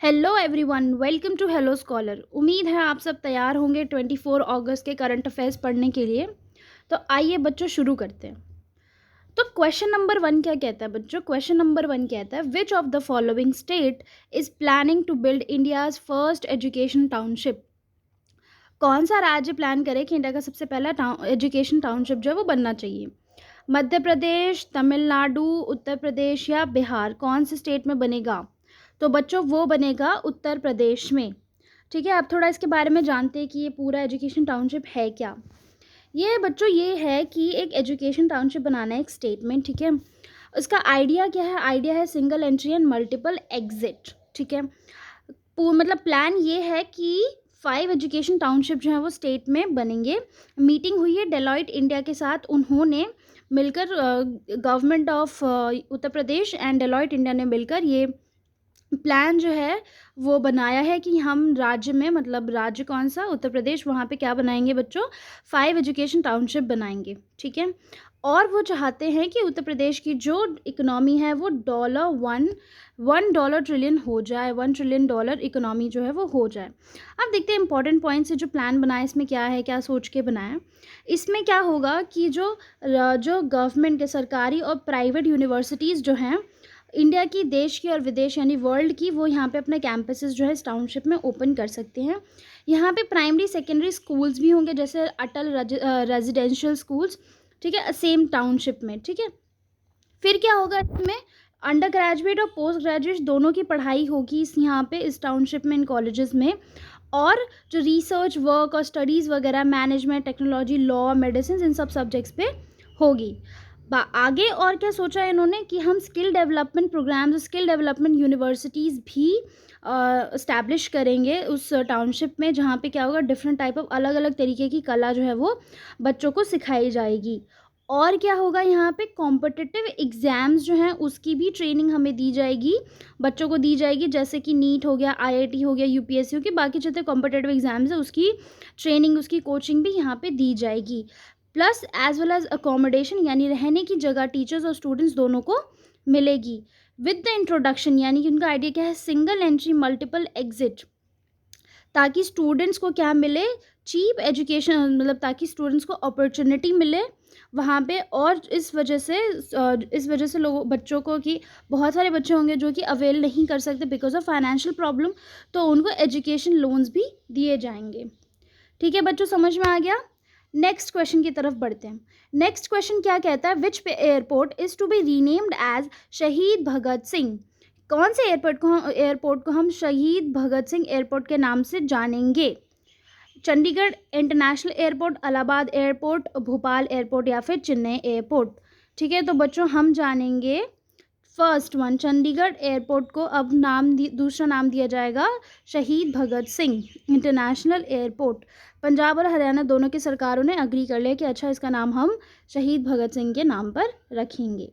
Hello everyone, welcome to hello scholar. उम्मीद है आप सब तैयार होंगे 24 अगस्त के करंट अफेयर्स पढ़ने के लिए। तो आइए बच्चों शुरू करते हैं। तो क्वेश्चन नंबर 1 क्या कहता है बच्चों? क्वेश्चन नंबर 1 कहता है which of the following state is planning to build India's first education township. कौन सा राज्य प्लान करे कि इंडिया का सबसे पहला एजुकेशन टाउनशिप जो है वो बनना चाहिए? मध्य प्रदेश, तमिलनाडु, उत्तर प्रदेश या बिहार? कौन से स्टेट में बनेगा? तो बच्चों वो बनेगा उत्तर प्रदेश में। ठीक है, अब थोड़ा इसके बारे में जानते हैं कि ये पूरा एजुकेशन टाउनशिप है क्या। ये बच्चों ये है कि एक एजुकेशन टाउनशिप बनाना है एक स्टेट में। ठीक है, उसका आइडिया क्या है? आइडिया है single entry and multiple exit. ठीक है, मतलब प्लान ये है कि 5 एजुकेशन टाउनशिप जो है वो स्टेट में बनेंगे। मीटिंग हुई है डेलॉइट इंडिया के साथ, उन्होंने मिलकर government of Uttar Pradesh and Deloitte India ने मिलकर ये प्लान जो है वो बनाया है कि हम राज्य में, मतलब राज्य कौन सा? उत्तर प्रदेश, वहाँ पे क्या बनाएंगे बच्चों? 5 एजुकेशन टाउनशिप बनाएंगे। ठीक है, और वो चाहते हैं कि उत्तर प्रदेश की जो इकोनॉमी है वो $1 ट्रिलियन हो जाए, $1 ट्रिलियन इकोनॉमी जो है वो हो जाए। अब देखते हैं इंपॉर्टेंट पॉइंट्स है जो प्लान बनाया, इसमें क्या है, क्या सोच के बनाया। इसमें क्या होगा कि जो गवर्नमेंट के सरकारी और प्राइवेट यूनिवर्सिटीज़ जो हैं इंडिया की, देश की और विदेश यानी वर्ल्ड की, वो यहाँ पे अपने कैंपसेस जो है इस टाउनशिप में ओपन कर सकते हैं। यहाँ पे प्राइमरी सेकेंडरी स्कूल्स भी होंगे, जैसे अटल रेजिडेंशियल स्कूल्स। ठीक है, सेम टाउनशिप में। ठीक है, फिर क्या होगा इसमें? अंडर ग्रेजुएट और पोस्ट ग्रेजुएट दोनों की पढ़ाई होगी यहाँ पे इस टाउनशिप में, इन कॉलेजेस में। और जो रिसर्च वर्क और स्टडीज़ वगैरह, मैनेजमेंट, टेक्नोलॉजी, लॉ, मेडिसिन, इन सब सब्जेक्ट्स पे होगी। आगे और क्या सोचा है इन्होंने कि हम skill development programmes, skill development universities भी इस्टेब्लिश करेंगे उस टाउनशिप में, जहाँ पे क्या होगा, डिफरेंट टाइप ऑफ अलग अलग तरीके की कला जो है वो बच्चों को सिखाई जाएगी। और क्या होगा, यहाँ पे कॉम्पिटिटिव एग्ज़ाम्स जो हैं उसकी भी ट्रेनिंग हमें दी जाएगी, बच्चों को दी जाएगी, जैसे कि नीट हो गया, आईआईटी हो गया, यूपीएससी हो गया, बाकी जितने कॉम्पिटिटिव एग्ज़ाम्स है उसकी ट्रेनिंग, उसकी कोचिंग भी यहाँ पे दी जाएगी। Plus as well as accommodation, यानी रहने की जगह टीचर्स और स्टूडेंट्स दोनों को मिलेगी। विद द इंट्रोडक्शन, यानी कि उनका आइडिया क्या है? सिंगल एंट्री मल्टीपल एग्जिट, ताकि स्टूडेंट्स को क्या मिले? चीप एजुकेशन, मतलब ताकि स्टूडेंट्स को अपॉर्चुनिटी मिले वहाँ पे। और इस वजह से लोगों, बच्चों को, कि बहुत सारे बच्चे होंगे जो कि अवेल नहीं कर सकते बिकॉज ऑफ फाइनेंशियल प्रॉब्लम, तो उनको एजुकेशन लोन्स भी दिए जाएंगे। ठीक है बच्चों, समझ में आ गया? नेक्स्ट क्वेश्चन की तरफ बढ़ते हैं। नेक्स्ट क्वेश्चन क्या कहता है? Which airport is to be renamed as Shaheed Bhagat Singh. कौन से एयरपोर्ट को हम शहीद भगत सिंह एयरपोर्ट के नाम से जानेंगे? Chandigarh international airport, Allahabad airport, Bhopal airport या फिर चेन्नई एयरपोर्ट? ठीक है, तो बच्चों हम जानेंगे फर्स्ट वन, चंडीगढ़ एयरपोर्ट को अब दूसरा नाम दिया जाएगा शहीद भगत सिंह इंटरनेशनल एयरपोर्ट। पंजाब और हरियाणा दोनों की सरकारों ने अग्री कर लिया कि अच्छा, इसका नाम हम शहीद भगत सिंह के नाम पर रखेंगे।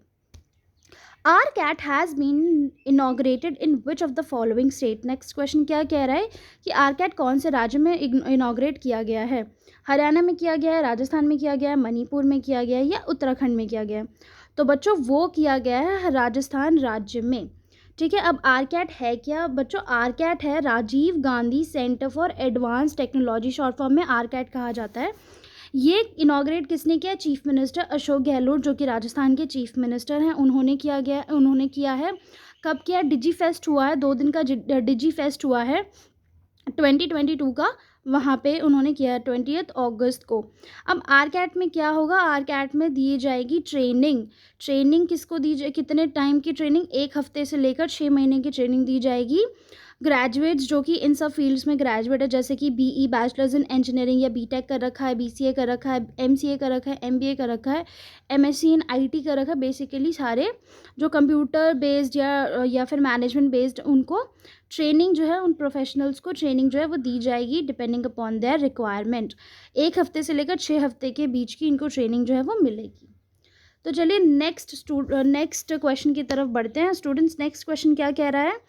RCAT has been inaugurated in which of the following state. Next question क्या कह रहा है कि RCAT कौन से राज्य में इनाग्रेट किया गया है? हरियाणा में किया गया है, राजस्थान में किया गया है, मणिपुर में किया गया है या उत्तराखंड में किया गया है? तो बच्चों वो किया गया है राजस्थान राज्य में। ठीक है, अब RCAT है क्या बच्चों? RCAT है Rajiv Gandhi centre for advance technology, short form में RCAT कहा जाता है। ये इनाग्रेट किसने किया? चीफ मिनिस्टर अशोक गहलोत, जो कि राजस्थान के चीफ मिनिस्टर हैं, उन्होंने किया है। कब किया? डिजी फेस्ट हुआ है, 2 दिन का डिजी फेस्ट हुआ है 2022 का, वहाँ पे उन्होंने किया है 20 अगस्त को। अब RCAT में क्या होगा? RCAT में दी जाएगी ट्रेनिंग किसको दी जाए? कितने टाइम की ट्रेनिंग? 1 हफ्ते से लेकर 6 महीने की ट्रेनिंग दी जाएगी। ग्रेजुएट्स जो कि इन सब फील्ड्स में ग्रेजुएट है, जैसे कि BE बैचलर्स इन इंजीनियरिंग या BTech कर रखा है, BCA कर रखा है, MCA कर रखा है, MBA कर रखा है, MSc इन IT कर रखा है, बेसिकली सारे जो कंप्यूटर बेस्ड या फिर मैनेजमेंट बेस्ड, उनको ट्रेनिंग जो है, उन प्रोफेशनल्स को ट्रेनिंग जो है वो दी जाएगी डिपेंडिंग अपॉन देयर रिक्वायरमेंट। 1 हफ्ते से लेकर 6 हफ्ते के बीच की इनको ट्रेनिंग जो है वो मिलेगी। तो चलिए नेक्स्ट क्वेश्चन की तरफ बढ़ते हैं स्टूडेंट्स। नेक्स्ट क्वेश्चन क्या कह रहा है?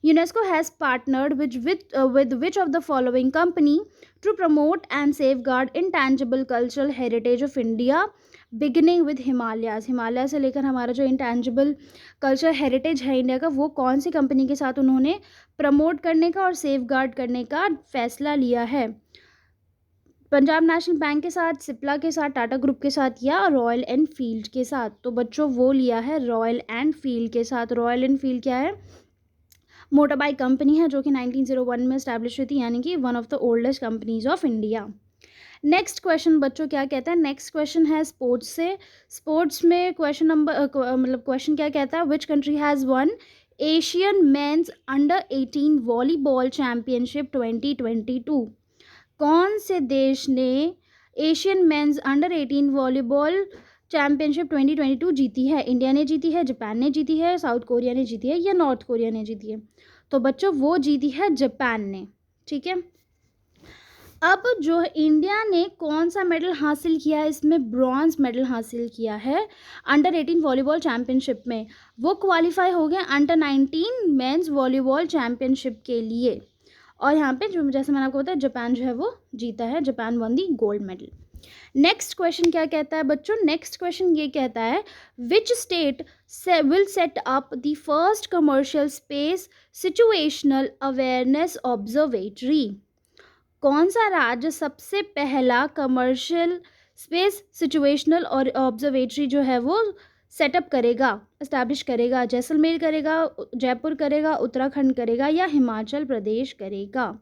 UNESCO has partnered with which of the following company to promote and safeguard intangible cultural heritage of India beginning with Himalayas, Himalaya से लेकर हमारा जो इंटेंजिबल कल्चर हेरिटेज है इंडिया का, वो कौन सी कंपनी के साथ उन्होंने प्रमोट करने का और सेफ गार्ड करने का फैसला लिया है? पंजाब नेशनल बैंक के साथ, सिप्ला के साथ, टाटा ग्रुप के साथ या रॉयल एनफील्ड के साथ? तो बच्चों वो लिया है रॉयल एनफील्ड के साथ। रॉयल एनफील्ड क्या है? मोटर बाइक कंपनी है जो कि 1901 में स्टैब्लिश हुई थी, यानी कि one of the oldest companies of India. Next question बच्चों क्या कहता है? नेक्स्ट क्वेश्चन है स्पोर्ट्स से। स्पोर्ट्स में क्वेश्चन नंबर मतलब क्वेश्चन क्या कहता है? Which country has won Asian men's under 18 volleyball championship 2022? कौन से देश ने Asian men's under 18 volleyball championship 2022 जीती है? इंडिया ने जीती है, जापान ने जीती है, साउथ कोरिया ने जीती है या नॉर्थ कोरिया ने जीती है? तो बच्चों वो जीती है जापान ने। ठीक है, अब जो इंडिया ने कौन सा मेडल हासिल किया है? इसमें ब्रॉन्ज मेडल हासिल किया है अंडर 18 वॉलीबॉल चैम्पियनशिप में। वो क्वालिफाई हो गए अंडर 19 मेंस वॉलीबॉल चैम्पियनशिप के लिए, और यहाँ पे जो जैसे मैंने आपको बताया जापान जो है वो जीता है, जापान वन दी गोल्ड मेडल। नेक्स्ट क्वेश्चन क्या कहता है बच्चों? नेक्स्ट क्वेश्चन ये कहता है which state will set up the first commercial space situational awareness observatory? कौन सा राज्य सबसे पहला कमर्शियल स्पेस सिचुएशनल और ऑब्जर्वेटरी जो है वो सेटअप करेगा, इस्टेब्लिश करेगा? जैसलमेर करेगा, जयपुर करेगा, उत्तराखंड करेगा या हिमाचल प्रदेश करेगा?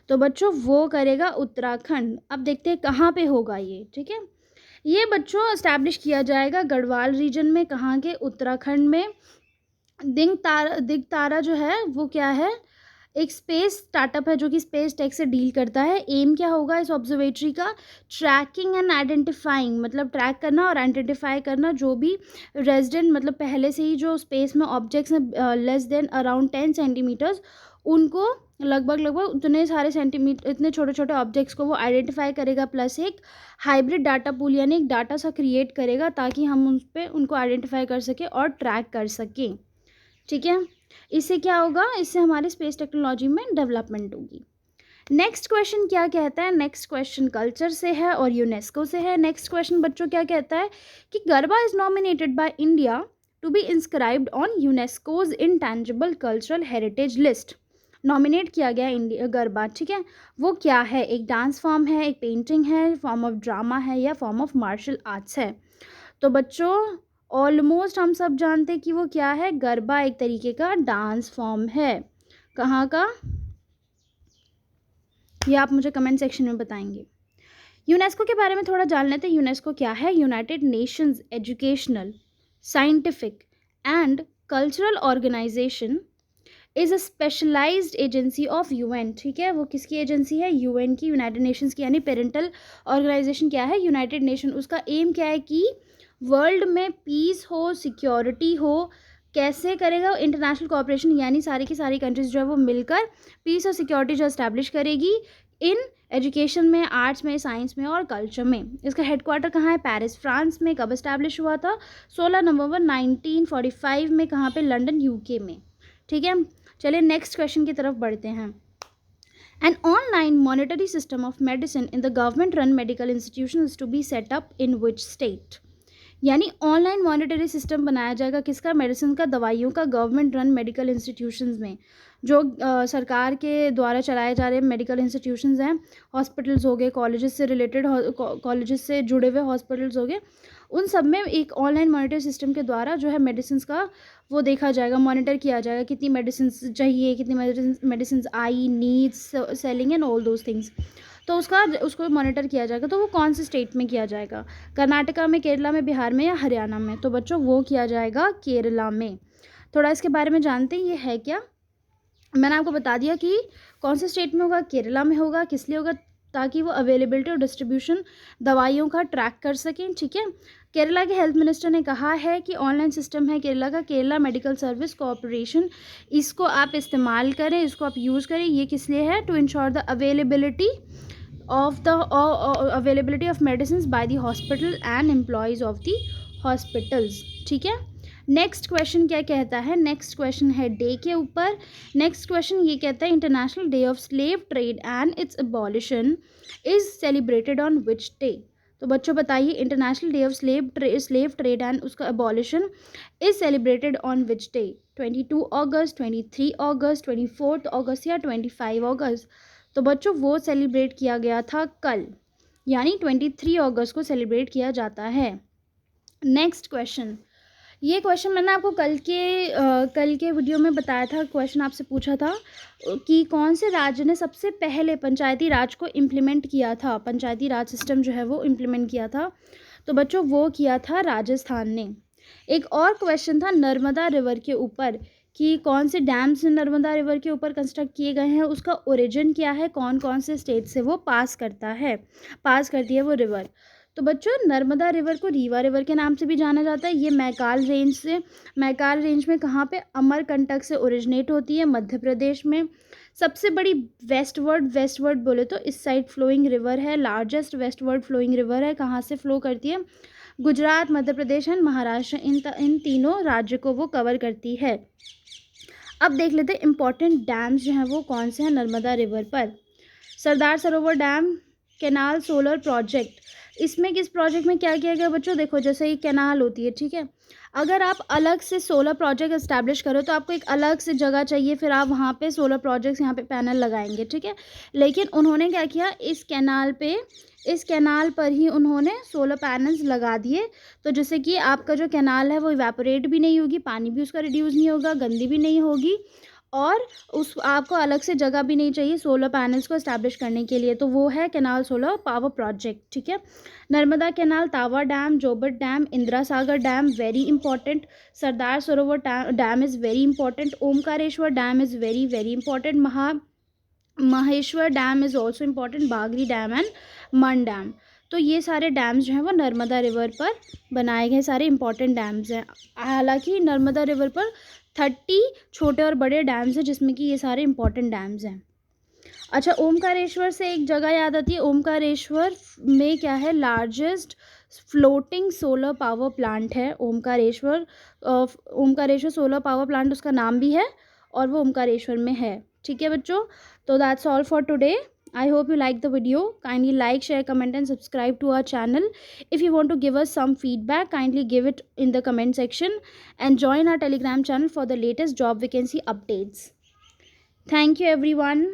तो बच्चों वो करेगा उत्तराखंड। अब देखते हैं कहाँ पे होगा ये। ठीक है, ये बच्चों इस्टेब्लिश किया जाएगा गढ़वाल रीजन में। कहाँ के? उत्तराखंड में। दिगतारा जो है वो क्या है? एक स्पेस स्टार्टअप है जो कि स्पेस टेक से डील करता है। एम क्या होगा इस ऑब्जर्वेटरी का? ट्रैकिंग एंड आइडेंटिफाइंग, मतलब ट्रैक करना और आइडेंटिफाई करना जो भी रेजिडेंट, मतलब पहले से ही जो स्पेस में ऑब्जेक्ट्स हैं लेस देन अराउंड 10 सेंटीमीटर्स, उनको लगभग उतने सारे सेंटीमीटर, इतने छोटे छोटे ऑब्जेक्ट्स को वो आइडेंटिफाई करेगा, प्लस एक हाइब्रिड डाटा पूल यानी एक डाटा सा क्रिएट करेगा ताकि हम उस पर उनको आइडेंटिफाई कर सकें और ट्रैक कर सकें। ठीक है, इससे क्या होगा? इससे हमारे स्पेस टेक्नोलॉजी में डेवलपमेंट होगी। नेक्स्ट क्वेश्चन क्या कहता है? नेक्स्ट क्वेश्चन कल्चर से है और यूनेस्को से है। नेक्स्ट क्वेश्चन बच्चों क्या कहता है कि garba is nominated by India to be inscribed on UNESCO's intangible cultural heritage list. Nominate किया गया इंडिया गरबा, ठीक है, वो क्या है? एक डांस फॉर्म है, एक पेंटिंग है, फॉर्म ऑफ ड्रामा है या फॉर्म ऑफ मार्शल आर्ट्स है? तो बच्चों ऑलमोस्ट हम सब जानते हैं कि वो क्या है? गरबा एक तरीके का डांस फॉर्म है। कहाँ का? ये आप मुझे कमेंट सेक्शन में बताएंगे। यूनेस्को के बारे में थोड़ा जान लेते हैं। यूनेस्को क्या है? United Nations educational, scientific and cultural organisation is a specialised agency of UN. ठीक है, वो किसकी एजेंसी है? यूएन की, यूनाइटेड नेशंस की, यानी पेरेंटल ऑर्गेनाइजेशन क्या है? United nation. उसका एम क्या है कि वर्ल्ड में पीस हो, सिक्योरिटी हो। कैसे करेगा? इंटरनेशनल कोऑपरेशन, यानी सारी की सारी कंट्रीज जो है वो मिलकर पीस और सिक्योरिटी जो इस्टेब्लिश करेगी इन एजुकेशन में, आर्ट्स में, साइंस में और कल्चर में। इसका हेडक्वार्टर कहाँ है? पेरिस, फ्रांस में। कब इस्टेब्लिश हुआ था? 16 नवंबर 1945 में। कहाँ पे? लंदन, यूके में। ठीक है, चलिए नेक्स्ट क्वेश्चन की तरफ बढ़ते हैं। An online monetary system of medicine in the government run medical institution is to be set up in which state? यानी ऑनलाइन मॉनिटरी सिस्टम बनाया जाएगा किसका? मेडिसिन का, दवाइयों का, गवर्नमेंट रन मेडिकल इंस्टीट्यूशंस में, जो सरकार के द्वारा चलाए जा रहे मेडिकल इंस्टीट्यूशंस हैं। हॉस्पिटल्स हो गए, कॉलेजेस से रिलेटेड, कॉलेजेस से जुड़े हुए हॉस्पिटल्स हो गए, उन सब में एक ऑनलाइन मॉनिटरी सिस्टम के द्वारा जो है मेडिसिन का वो देखा जाएगा, मॉनिटर किया जाएगा, कितनी मेडिसिन चाहिए, कितनी medicine I, needs, selling and all those things. तो उसको मॉनिटर किया जाएगा। तो वो कौन से स्टेट में किया जाएगा? कर्नाटका में, केरला में, बिहार में या हरियाणा में? तो बच्चों वो किया जाएगा केरला में। थोड़ा इसके बारे में जानते हैं, ये है क्या? मैंने आपको बता दिया कि कौन से स्टेट में होगा, केरला में होगा। किस लिए होगा? ताकि वो अवेलेबिलिटी और डिस्ट्रीब्यूशन दवाइयों का ट्रैक कर सकें। ठीक है, केरला के हेल्थ मिनिस्टर ने कहा है कि ऑनलाइन सिस्टम है केरला का, केरला मेडिकल सर्विस कॉरपोरेशन, इसको आप इस्तेमाल करें, इसको आप यूज़ करें। ये किस लिए है? To ensure the availability of medicine by the hospital and employees of the hospitals. ठीक है, नेक्स्ट क्वेश्चन क्या कहता है? नेक्स्ट क्वेश्चन है डे के ऊपर। नेक्स्ट क्वेश्चन ये कहता है international day of slave trade and its abolition is celebrated on which day? तो बच्चों बताइए, international day of slave trade and उसका abolition is celebrated on which day? 22 अगस्त, 23 अगस्त, 24 अगस्त या 25 अगस्त? तो बच्चों वो सेलिब्रेट किया गया था कल, यानी 23 अगस्त को सेलिब्रेट किया जाता है। नेक्स्ट क्वेश्चन, ये क्वेश्चन मैंने आपको कल के वीडियो में बताया था। क्वेश्चन आपसे पूछा था कि कौन से राज्य ने सबसे पहले पंचायती राज को इम्प्लीमेंट किया था, पंचायती राज सिस्टम जो है वो इम्प्लीमेंट किया था? तो बच्चों वो किया था राजस्थान ने। एक और क्वेश्चन था नर्मदा रिवर के ऊपर कि कौन से डैम्स नर्मदा रिवर के ऊपर कंस्ट्रक्ट किए गए हैं, उसका ओरिजिन क्या है, कौन कौन से स्टेट से वो पास करती है वो रिवर? तो बच्चों नर्मदा रिवर को रीवा रिवर के नाम से भी जाना जाता है। ये मैकाल रेंज में कहाँ पे, अमरकंटक से ओरिजिनेट होती है, मध्य प्रदेश में। सबसे बड़ी वेस्टवर्ड बोले तो इस साइड फ्लोइंग रिवर है, लार्जेस्ट वेस्टवर्ड फ्लोइंग रिवर है। कहाँ से फ्लो करती है? गुजरात, मध्य प्रदेश एंड महाराष्ट्र, इन तीनों राज्य को वो कवर करती है। अब देख लेते हैं इंपॉर्टेंट डैम्स जो हैं वो कौन से हैं नर्मदा रिवर पर। Sardar Sarovar dam, canal solar project. इसमें किस प्रोजेक्ट में क्या किया गया बच्चों? देखो जैसे ये कैनाल होती है, ठीक है, अगर आप अलग से सोलर प्रोजेक्ट इस्टेब्लिश करो तो आपको एक अलग से जगह चाहिए, फिर आप वहाँ पे सोलर प्रोजेक्ट्स यहाँ पे पैनल लगाएंगे, ठीक है। लेकिन उन्होंने क्या किया, इस कैनाल पर ही उन्होंने सोलर पैनल्स लगा दिए। तो जैसे कि आपका जो कैनाल है वो इवेपोरेट भी नहीं होगी, पानी भी उसका रिड्यूस नहीं होगा, गंदी भी नहीं होगी, और उस आपको अलग से जगह भी नहीं चाहिए सोलर पैनल्स को इस्टेब्लिश करने के लिए। तो वो है कैनाल सोलर पावर प्रोजेक्ट, ठीक है। नर्मदा कैनाल, तावा dam, Jobat dam, Indira Sagar dam very important, Sardar Sarovar dam is very important, Omkareshwar dam is very very important, Maheshwar dam is also important, Bagri dam and मन डैम। तो ये सारे डैम्स जो हैं वो नर्मदा रिवर पर बनाए गए सारे इंपॉर्टेंट डैम्स हैं। हालांकि नर्मदा रिवर पर 30 छोटे और बड़े डैम्स हैं जिसमें कि ये सारे इंपॉर्टेंट डैम्स हैं। अच्छा, ओमकारेश्वर से एक जगह याद आती है, ओमकारेश्वर में क्या है, largest floating solar power plant है Omkareshwar. Omkareshwar solar power plant उसका नाम भी है और वो ओमकारेश्वर में है, ठीक है बच्चों। तो that's all for today. I hope you like the video. Kindly like, share, comment and subscribe to our channel. If you want to give us some feedback, kindly give it in the comment section and join our Telegram channel for the latest job vacancy updates. Thank you everyone.